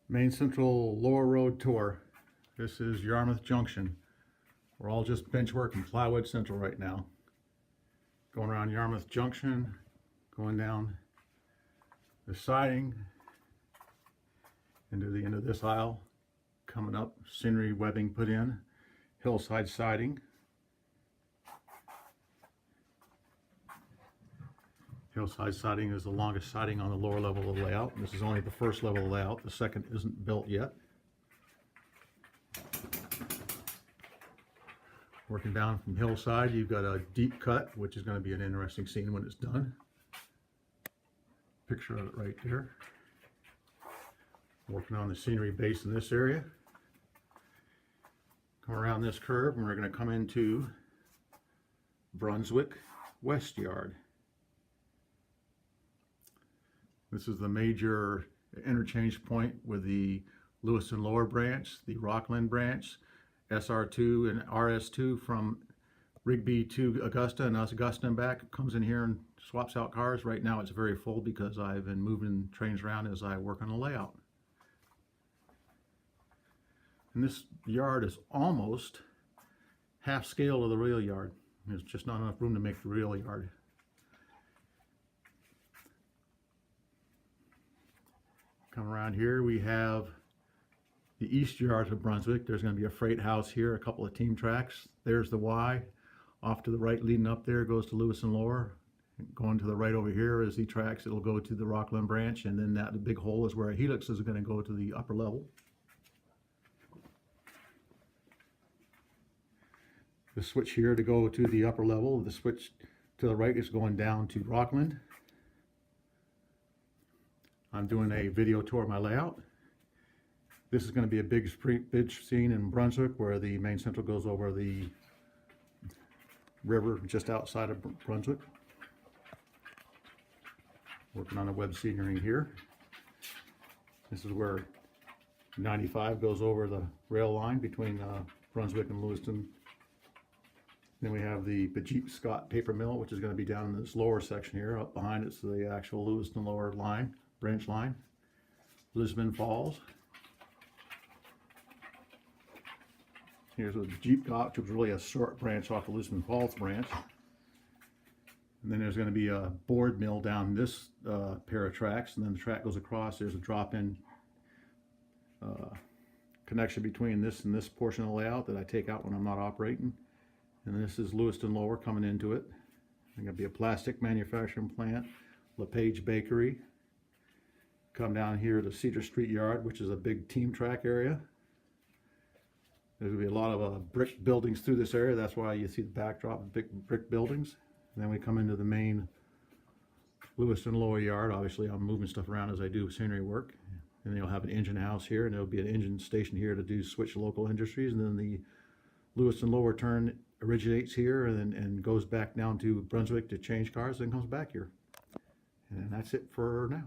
Maine Central Lower Road Tour. This is Yarmouth Junction. We're all just benchwork and plywood central right now. Going around Yarmouth Junction, going down the siding into the end of this aisle, coming up, scenery webbing put in, hillside siding. Hillside siding is the longest siding on the lower level of the layout. This is only the first level of layout. The second isn't built yet. Working down from hillside, you've got a deep cut, which is going to be an interesting scene when it's done. Picture of it right there. Working on the scenery base in this area. Come around this curve and we're going to come into Brunswick West Yard. This is the major interchange point with the Lewiston Lower Branch, the Rockland Branch, SR2 and RS2 from Rigby to Augusta and Augusta and back. Comes in here and swaps out cars. Right now it's very full because I've been moving trains around as I work on the layout. And this yard is almost half scale of the rail yard. There's just not enough room to make the rail yard. Come around here, we have the east yard of Brunswick. There's going to be a freight house here, a couple of team tracks. There's the Y. Off to the right, leading up there, goes to Lewiston Lower. Going to the right over here is the tracks. It'll go to the Rockland Branch, and then the big hole is where a helix is going to go to the upper level. The switch here to go to the upper level. The switch to the right is going down to Rockland. I'm doing a video tour of my layout. This is going to be a big bridge scene in Brunswick where the Maine Central goes over the river just outside of Brunswick. Working on a web scenery here. This is where 95 goes over the rail line between Brunswick and Lewiston. Then we have the Jeep Scott paper mill, which is going to be down in this lower section here. Up behind it's the actual Lewiston Lower line, branch line. Lisbon Falls. Here's a Jeep Scott, which was really a short branch off the Lisbon Falls branch. And then there's going to be a board mill down this pair of tracks, and then the track goes across. There's a drop-in connection between this and this portion of the layout that I take out when I'm not operating. And this is Lewiston Lower coming into it. There's going to be a plastic manufacturing plant, LePage Bakery. Come down here to Cedar Street Yard, which is a big team track area. There's going to be a lot of brick buildings through this area. That's why you see the backdrop of big brick buildings. And then we come into the main Lewiston Lower Yard. Obviously, I'm moving stuff around as I do scenery work. And then you'll have an engine house here, and there'll be an engine station here to do switch local industries. And then the Lewiston Lower turn originates here and goes back down to Brunswick to change cars, then comes back here. And that's it for now.